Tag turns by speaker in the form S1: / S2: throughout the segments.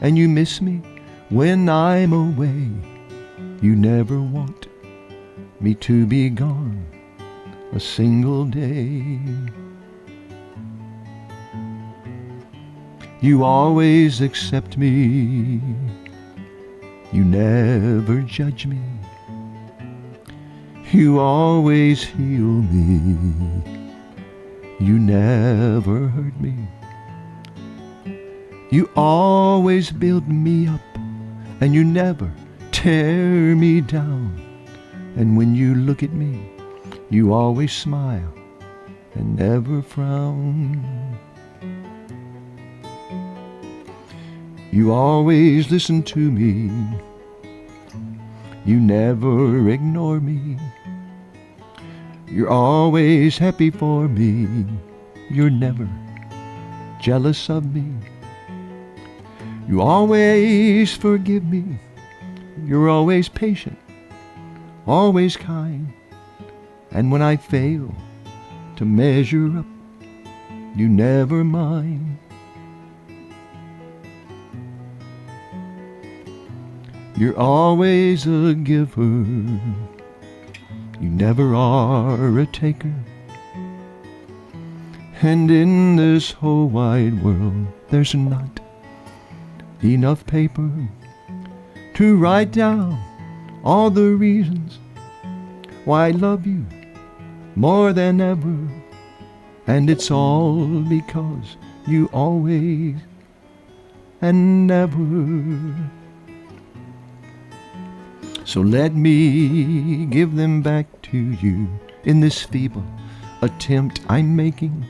S1: and you miss me when I'm away. You never want me to be gone a single day. You always accept me. You never judge me. You always heal me. You never hurt me. You always build me up, and you never tear me down. And when you look at me, you always smile and never frown. You always listen to me. You never ignore me. You're always happy for me. You're never jealous of me. You always forgive me. You're always patient, always kind. And when I fail to measure up, you never mind. You're always a giver. You never are a taker. And in this whole wide world, there's not enough paper to write down all the reasons why I love you more than ever. And it's all because you always and never. So let me give them back to you in this feeble attempt I'm making.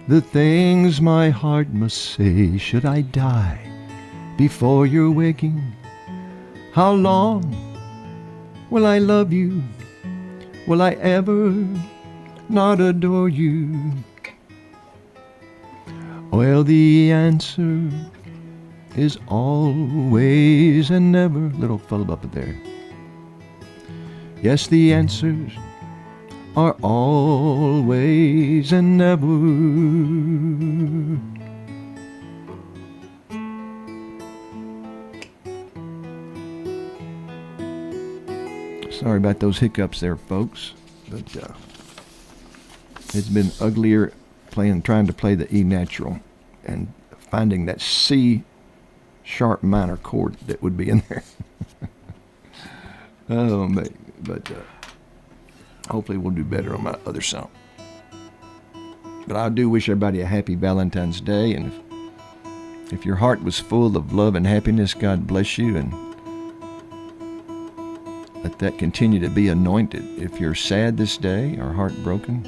S1: The things my heart must say should I die before you're waking. How long will I love you? Will I ever not adore you? Well, the answer is always and never. Little fellow up there. Yes, the answers are always and never. Sorry about those hiccups there, folks, but it's been uglier trying to play the E natural and finding that C sharp minor chord that would be in there. Oh, but hopefully we'll do better on my other song. But I do wish everybody a happy Valentine's Day, and if your heart was full of love and happiness, God bless you, and let that continue to be anointed. If you're sad this day or heartbroken,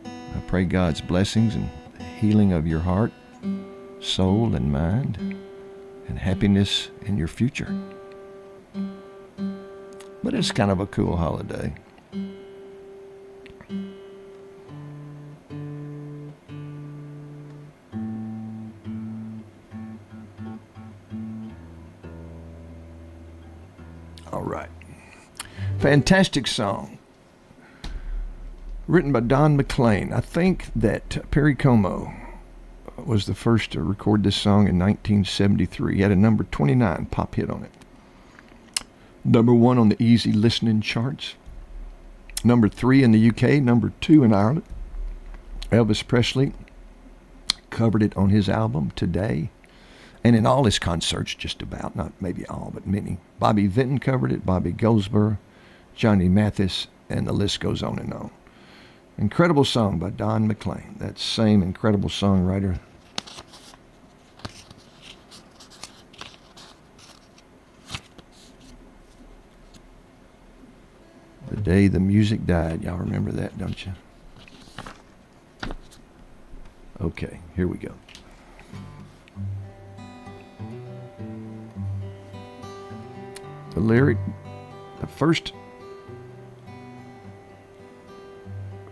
S1: I pray God's blessings and healing of your heart, soul, and mind, and happiness in your future. But it's kind of a cool holiday. All right. Fantastic song. Written by Don McLean. I think that Perry Como was the first to record this song in 1973. He had a number 29 pop hit on it. Number 1 on the easy listening charts. Number 3 in the UK. Number 2 in Ireland. Elvis Presley covered it on his album Today, and in all his concerts, just about, not maybe all, but many. Bobby Vinton covered it, Bobby Goldsboro, Johnny Mathis, and the list goes on and on. Incredible song by Don McLean, that same incredible songwriter. The Day the Music Died. Y'all remember that, don't you? Okay, here we go. The lyric, the first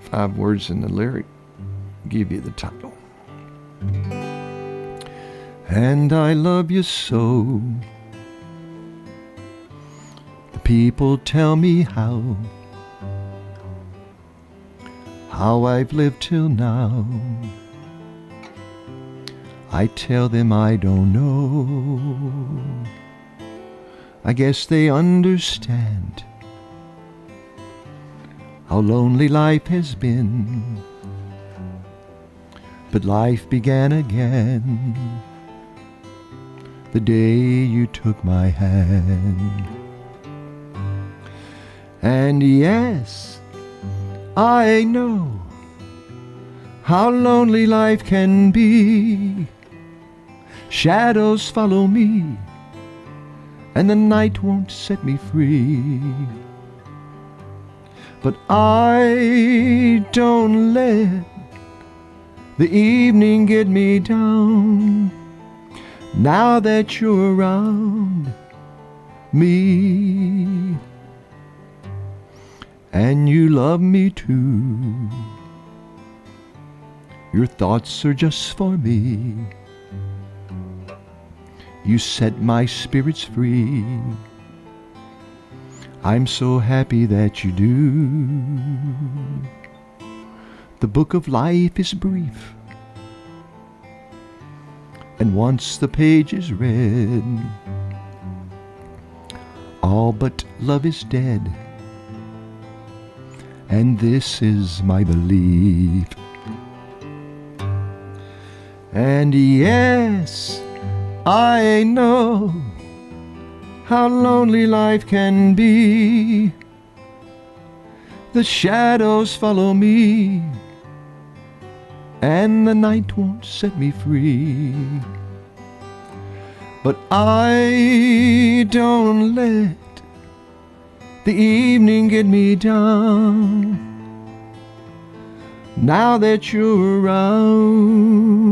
S1: 5 words in the lyric give you the title. And I love you so. The people tell me how I've lived till now. I tell them I don't know. I guess they understand how lonely life has been. But life began again the day you took my hand. And yes, I know how lonely life can be. Shadows follow me, and the night won't set me free. But I don't let the evening get me down. Now that you're around me, and you love me too, your thoughts are just for me. You set my spirits free. I'm so happy that you do. The book of life is brief, and once the page is read, all but love is dead. And this is my belief. And yes, I know how lonely life can be. The shadows follow me, and the night won't set me free. But I don't let the evening get me down. Now that you're around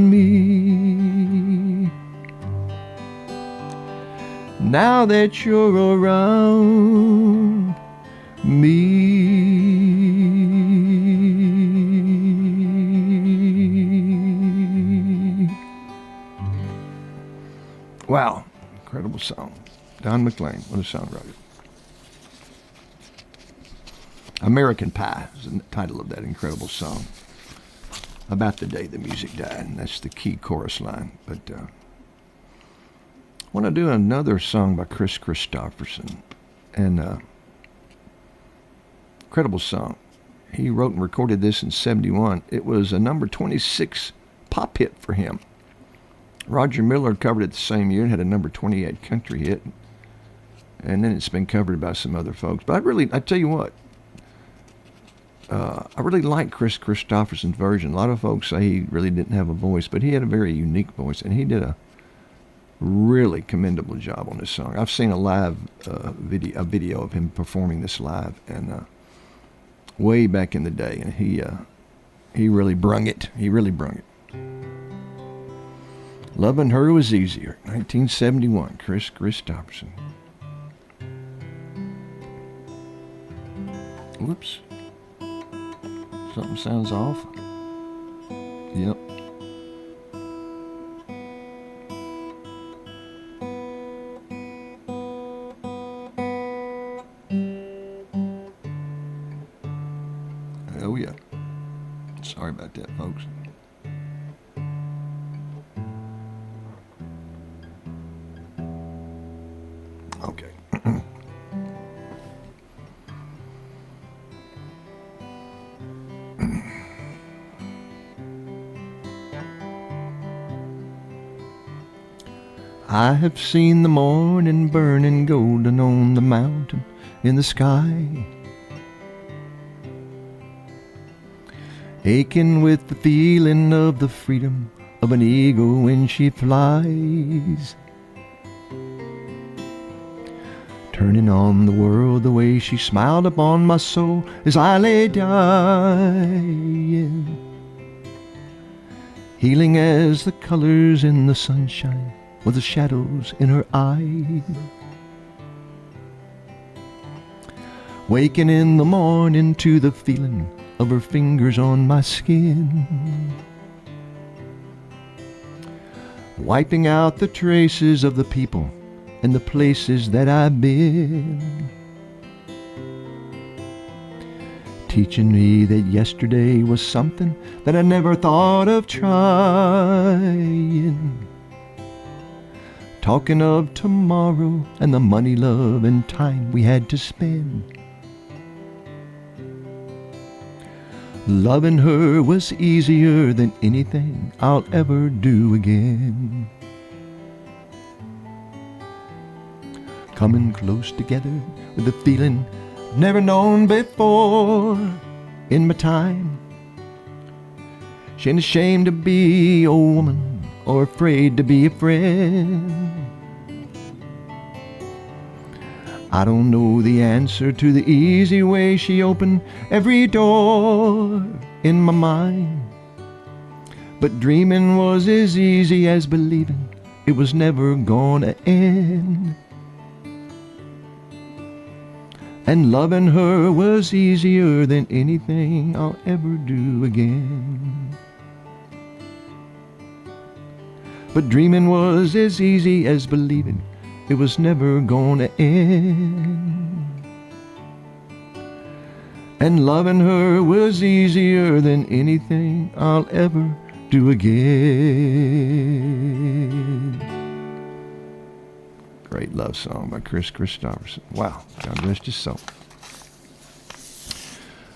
S1: me, now that you're around me. Wow, incredible song. Don McLean, what a songwriter. American Pie is the title of that incredible song about the day the music died, and that's the key chorus line. But I want to do another song by Chris Christopherson, and incredible song. He wrote and recorded this in 1971. It was a number 26 pop hit for him. Roger Miller covered it the same year and had a number 28 country hit, and then it's been covered by some other folks. But I tell you what, I really like Chris Christopherson's version. A lot of folks say he really didn't have a voice, but he had a very unique voice, and he did a really commendable job on this song. I've seen a live video of him performing this live, and way back in the day, and he really brung it. He really brung it. Loving Her Was Easier, 1971, Chris Christopherson. Whoops. Something sounds off. Yep. Oh yeah. Sorry about that, folks. Okay. I have seen the morning burning golden on the mountain in the sky, aching with the feeling of the freedom of an eagle when she flies, turning on the world the way she smiled upon my soul as I lay dying, healing as the colors in the sunshine with the shadows in her eyes. Waking in the morning to the feeling of her fingers on my skin, wiping out the traces of the people and the places that I've been, teaching me that yesterday was something that I never thought of trying. Talking of tomorrow and the money, love, and time we had to spend. Loving her was easier than anything I'll ever do again. Coming close together with a feeling I've never known before in my time. She ain't ashamed to be a woman or afraid to be a friend. I don't know the answer to the easy way she opened every door in my mind, but dreaming was as easy as believing it was never gonna end. And loving her was easier than anything I'll ever do again. But dreaming was as easy as believing it was never gonna end. And loving her was easier than anything I'll ever do again. Great love song by Chris Christopherson. Wow, God rest his soul.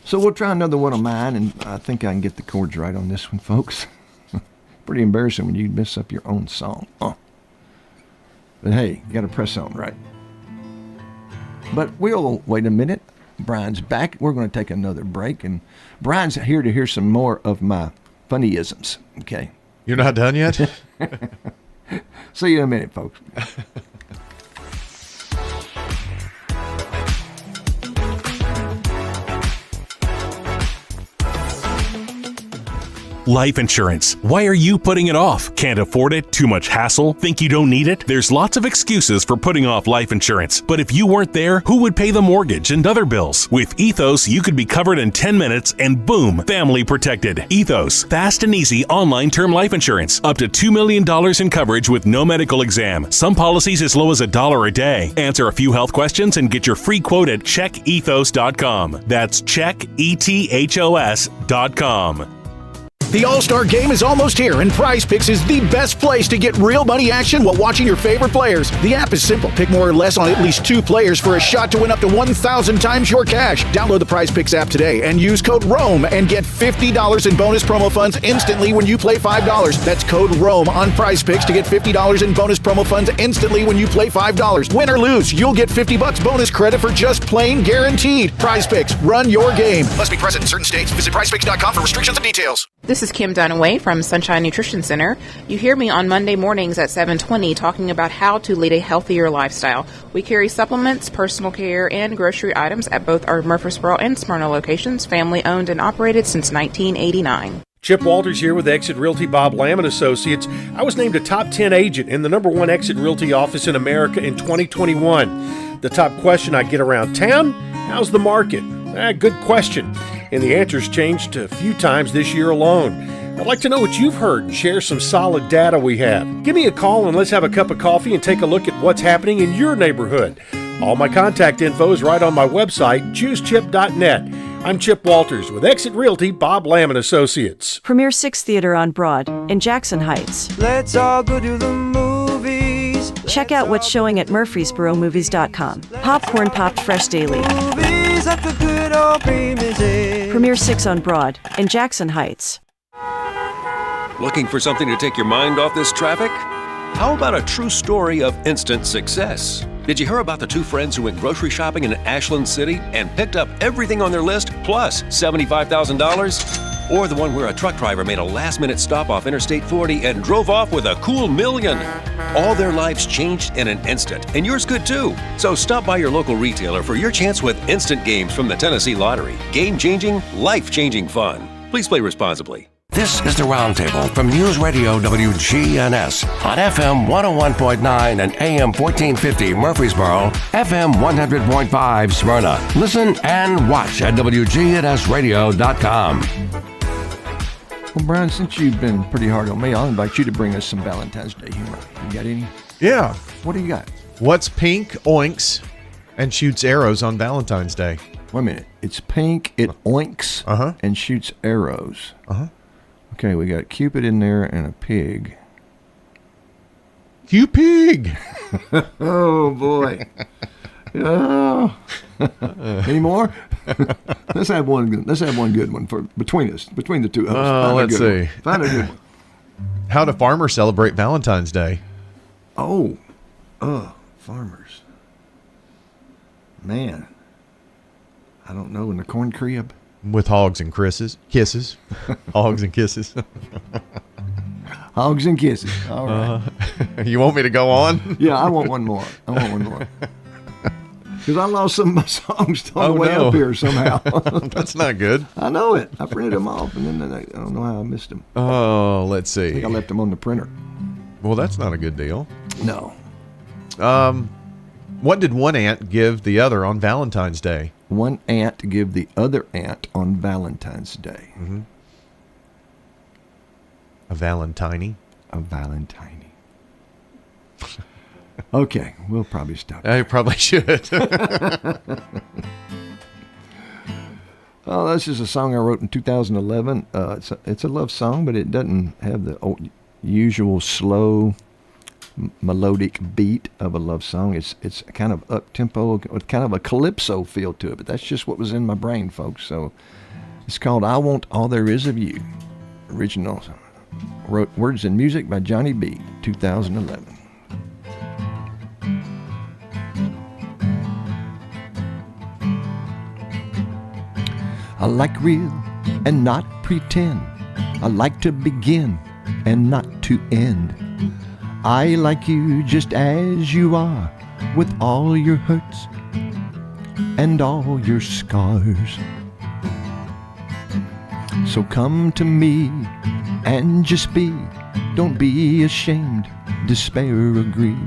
S1: So we'll try another one of mine, and I think I can get the chords right on this one, folks. Pretty embarrassing when you mess up your own song. Oh. But hey, you got to press on, right? But we'll wait a minute. Brian's back. We're going to take another break, and Brian's here to hear some more of my funnyisms. Okay.
S2: You're not done yet?
S1: See you in a minute, folks.
S3: Life insurance. Why are you putting it off? Can't afford it? Too much hassle? Think you don't need it? There's lots of excuses for putting off life insurance. But if you weren't there, who would pay the mortgage and other bills? With Ethos, you could be covered in 10 minutes and boom, family protected. Ethos, fast and easy online term life insurance. Up to $2 million in coverage with no medical exam. Some policies as low as $1 a day. Answer a few health questions and get your free quote at checkethos.com. That's checkethos.com.
S4: The All-Star Game is almost here, and Prize Picks is the best place to get real money action while watching your favorite players. The app is simple. Pick more or less on at least 2 players for a shot to win up to 1,000 times your cash. Download the Prize Picks app today and use code ROAM and get $50 in bonus promo funds instantly when you play $5. That's code ROAM on Prize Picks to get $50 in bonus promo funds instantly when you play $5. Win or lose, you'll get $50 bonus credit for just playing guaranteed. Prize Picks, run your game. Must be present in certain states. Visit prizepicks.com for restrictions and details.
S5: This is Kim Dunaway from Sunshine Nutrition Center. You hear me on Monday mornings at 7:20 talking about how to lead a healthier lifestyle. We carry supplements, personal care, and grocery items at both our Murfreesboro and Smyrna locations, family owned and operated since 1989.
S6: Chip Walters here with Exit Realty Bob Lamb & Associates. I was named a top 10 agent in the #1 Exit Realty office in America in 2021. The top question I get around town, how's the market? Good question. And the answer's changed a few times this year alone. I'd like to know what you've heard and share some solid data we have. Give me a call and let's have a cup of coffee and take a look at what's happening in your neighborhood. All my contact info is right on my website, choosechip.net. I'm Chip Walters with Exit Realty Bob Lamb & Associates.
S7: Premier 6 Theater on Broad in Jackson Heights.
S8: Let's all go to the movies.
S7: Check out what's showing at murfreesboromovies.com. Popcorn popped fresh daily.
S8: Movies at the good old Premier 6.
S7: Premier 6 on Broad in Jackson Heights.
S9: Looking for something to take your mind off this traffic? How about a true story of instant success? Did you hear about the 2 friends who went grocery shopping in Ashland City and picked up everything on their list plus $75,000? Or the one where a truck driver made a last-minute stop off Interstate 40 and drove off with a cool $1 million? All their lives changed in an instant, and yours could too. So stop by your local retailer for your chance with instant games from the Tennessee Lottery. Game-changing, life-changing fun. Please play responsibly.
S10: This is the Roundtable from News Radio WGNS on FM 101.9 and AM 1450 Murfreesboro, FM 100.5 Smyrna. Listen and watch at wgnsradio.com.
S1: Well, Brian, since you've been pretty hard on me, I'll invite you to bring us some Valentine's Day humor. You got any?
S2: Yeah.
S1: What do you got?
S2: What's pink, oinks, and shoots arrows on Valentine's Day?
S1: Wait a minute. It's pink. It oinks and shoots arrows. Okay, we got Cupid in there and a pig.
S2: Q-pig.
S1: Oh, boy. Oh. Any more? Let's have one good one for between us, between the two of us.
S2: Let's see.
S1: Find a good one.
S2: How do farmers celebrate Valentine's Day?
S1: Farmers. Man, I don't know. In the corn crib.
S2: With hogs and kisses. Hogs and kisses.
S1: Hogs and kisses. All right.
S2: You want me to go on?
S1: Yeah, I want one more. Because I lost some of my songs on the way up here somehow.
S2: That's not good.
S1: I know it. I printed them off, and then I don't know how I missed them.
S2: Oh, let's see.
S1: I think I left them on the printer.
S2: Well, that's not a good deal.
S1: No.
S2: What did one ant give the other on Valentine's Day?
S1: One ant give the other ant on Valentine's Day.
S2: Mm-hmm. A valentine.
S1: A valentine. Okay, we'll probably stop.
S2: I probably should.
S1: Oh, this is a song I wrote in 2011. It's a love song, but it doesn't have the usual slow, melodic beat of a love song. It's kind of up-tempo, with kind of a calypso feel to it, but that's just what was in my brain, folks. So it's called I Want All There Is of You. Original words and music by Johnny B, 2011. I like real and not pretend. I like to begin and not to end. I like you just as you are, with all your hurts and all your scars. So come to me and just be. Don't be ashamed, despair or grieve.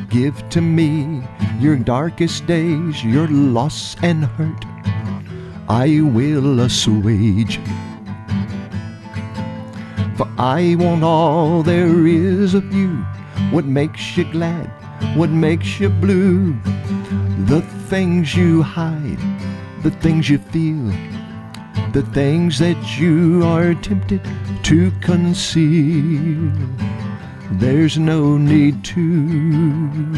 S1: Give to me your darkest days, your loss and hurt. I will assuage. For I want all there is of you. What makes you glad? What makes you blue? The things you hide, the things you feel, the things that you are tempted to conceal. There's no need to.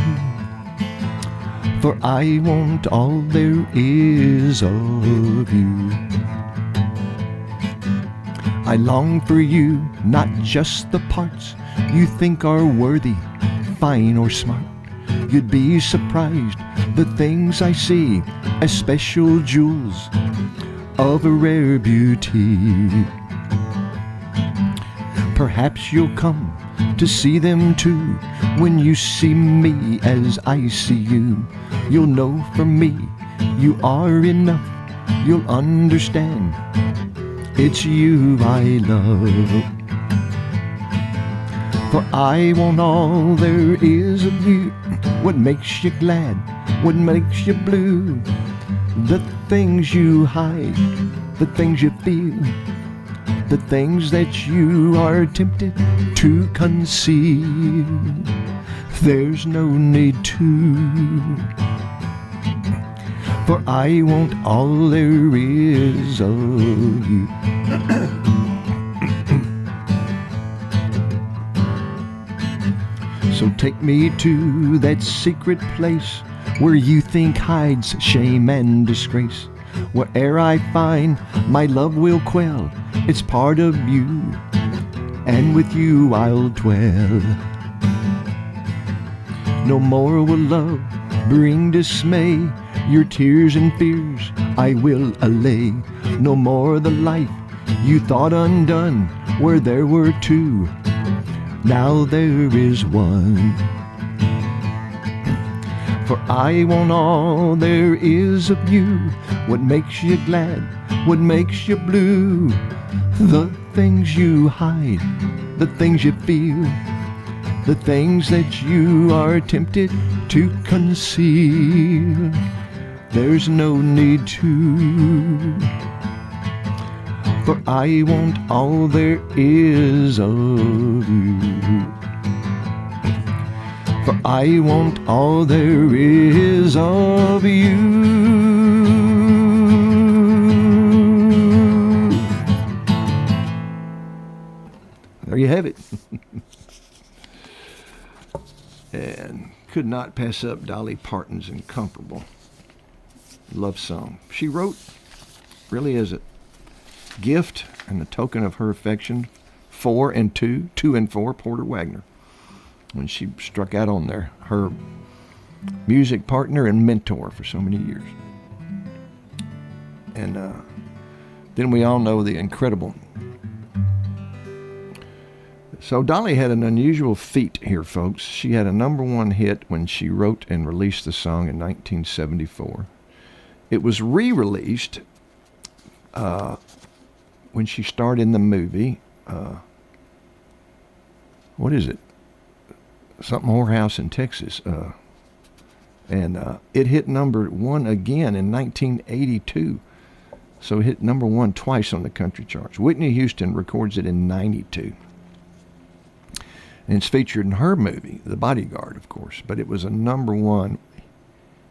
S1: For I want all there is of you. I long for you, not just the parts you think are worthy, fine or smart. You'd be surprised the things I see as special jewels of a rare beauty. Perhaps you'll come to see them too when you see me as I see you. You'll know for me you are enough. You'll understand it's you I love. For I want all there is of you. What makes you glad? What makes you blue? The things you hide, the things you feel, the things that you are tempted to conceal. There's no need to. For I want all there is of you. So take me to that secret place where you think hides shame and disgrace. Where'er I find my love will quell, it's part of you, and with you I'll dwell. No more will love bring dismay, your tears and fears I will allay. No more the life you thought undone, where there were two, now there is one. For I want all there is of you. What makes you glad? What makes you blue? The things you hide, the things you feel, the things that you are tempted to conceal. There's no need to. For I want all there is of you. For I want all there is of you. you have it. And could not pass up Dolly Parton's Incomparable love song. She wrote really as a gift and a token of her affection for and to Porter Wagoner when she struck out on there, her music partner and mentor for so many years. And then we all know the incredible. So Dolly had an unusual feat here, folks. She had a #1 hit when she wrote and released the song in 1974. It was re-released when she starred in the movie. What is it? Something Whorehouse in Texas. And it hit #1 again in 1982. So it hit #1 twice on the country charts. Whitney Houston records it in 92. And it's featured in her movie, The Bodyguard, of course. But it was a #1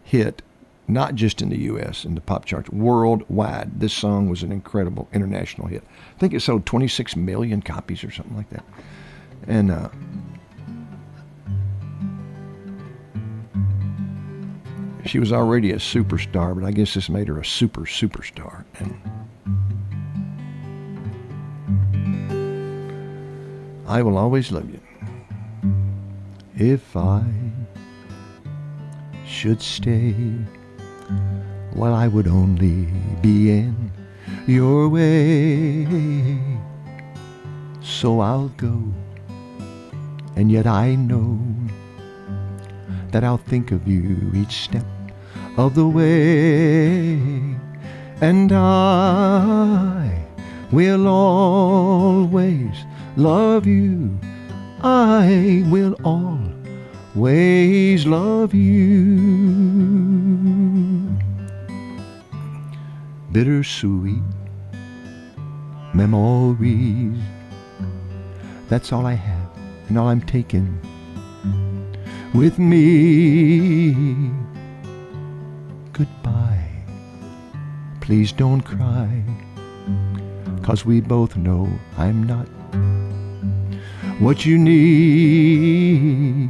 S1: hit, not just in the U.S., in the pop charts, worldwide. This song was an incredible international hit. I think it sold 26 million copies or something like that. And she was already a superstar, but I guess this made her a superstar. And I Will Always Love You. If I should stay, well, I would only be in your way. So I'll go, and yet I know that I'll think of you each step of the way. And I will always love you. I will always love you. Bittersweet memories, that's all I have and all I'm taking with me. Goodbye, please don't cry, 'cause we both know I'm not what you need.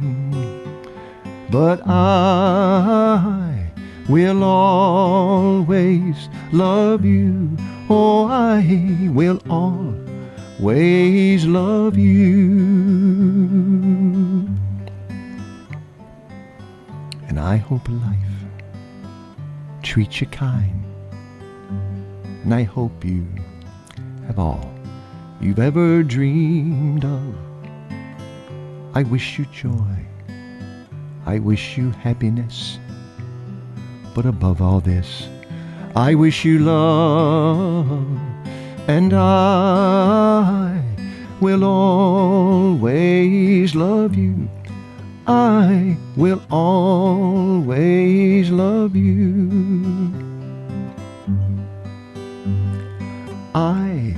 S1: But I will always love you. Oh, I will always love you. And I hope life treats you kind. And I hope you have all you've ever dreamed of. I wish you joy. I wish you happiness. But above all this, I wish you love. And I will always love you. I will always love you. I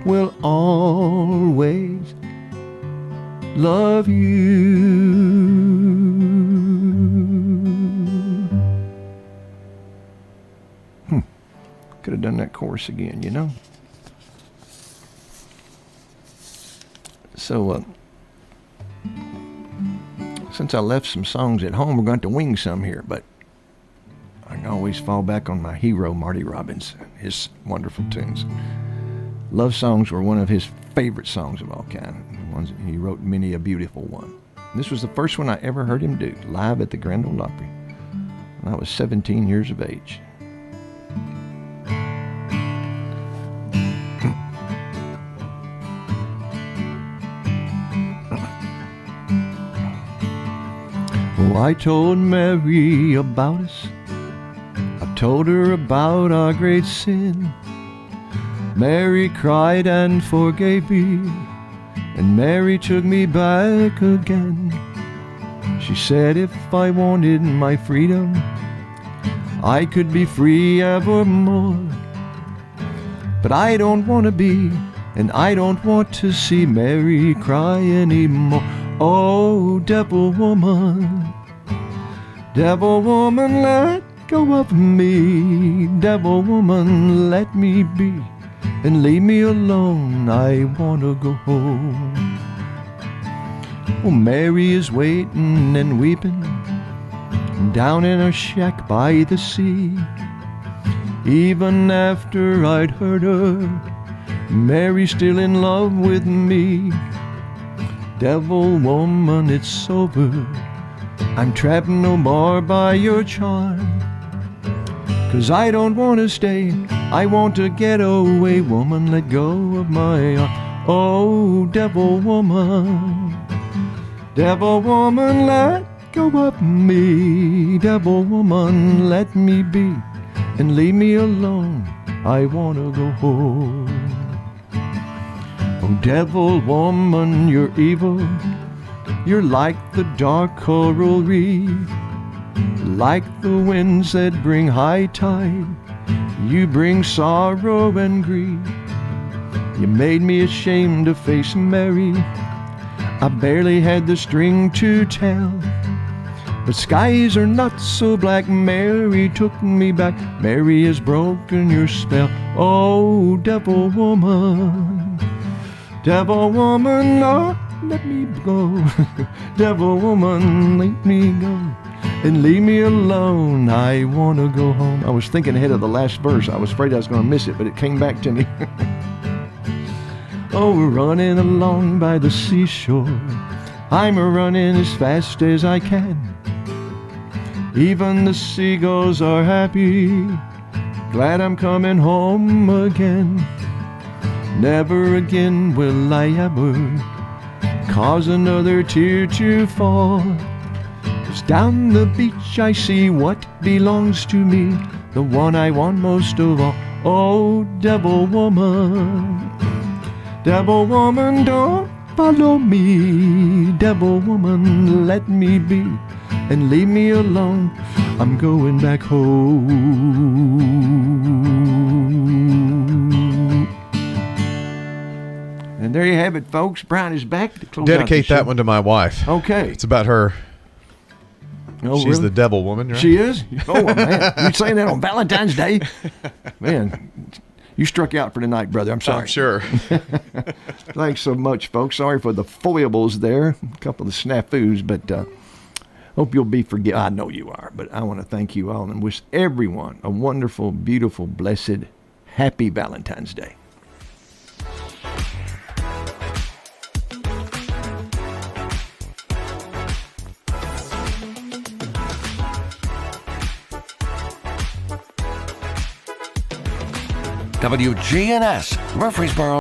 S1: will always love you. Could have done that chorus again, you know. So, since I left some songs at home, we're going to wing some here, but I can always fall back on my hero, Marty Robbins, his wonderful tunes. Love songs were one of his favorite songs of all kind. Ones he wrote many a beautiful one. This was the first one I ever heard him do, live at the Grand Ole Opry, when I was 17 years of age. Oh, I told Mary about us. I told her about our great sin. Mary cried and forgave me, and Mary took me back again. She said if I wanted my freedom, I could be free evermore. But I don't want to be, and I don't want to see Mary cry anymore. Oh, devil woman, let go of me. Devil woman, let me be. and leave me alone. I wanna go home. Oh, Mary is waiting and weeping down in a shack by the sea. Even after I'd hurt her, Mary's still in love with me. Devil woman, it's over. I'm trapped no more by your charm. 'Cause I don't want to stay, I want to get away. Woman, let go of my arm. Oh, devil woman, let go of me. Devil woman, let me be and leave me alone. I want to go home. Oh, devil woman, you're evil. You're like the dark coral reef, like the winds that bring high tide. You bring sorrow and grief. You made me ashamed to face Mary. I barely had the string to tell. But skies are not so black. Mary took me back. Mary has broken your spell. Oh, devil woman, oh, let me go. Devil woman, let me go and leave me alone. I want to go home. I was thinking ahead of the last verse. I was afraid I was going to miss it, but it came back to me. Oh, we're running along by the seashore. I'm running as fast as I can. Even the seagulls are happy. Glad I'm coming home again. Never again will I ever cause another tear to fall. 'Cause down the beach I see what belongs to me, the one I want most of all. Oh, devil woman, don't follow me. Devil woman, let me be and leave me alone. I'm going back home. And there you have it, folks. Brian is back to close out the
S2: Dedicate
S1: show.
S2: that one to my wife.
S1: Okay.
S2: It's about her.
S1: Oh,
S2: She's
S1: really?
S2: the devil woman, right?
S1: She is? Oh, man. You saying that on Valentine's Day? Man, you struck out for tonight, brother. I'm sorry.
S2: I'm sure.
S1: Thanks so much, folks. Sorry for the foibles there. A couple of snafus, but hope you'll be forgiven. I know you are, but I want to thank you all and wish everyone a wonderful, beautiful, blessed, happy Valentine's Day.
S10: WGNS, Murfreesboro.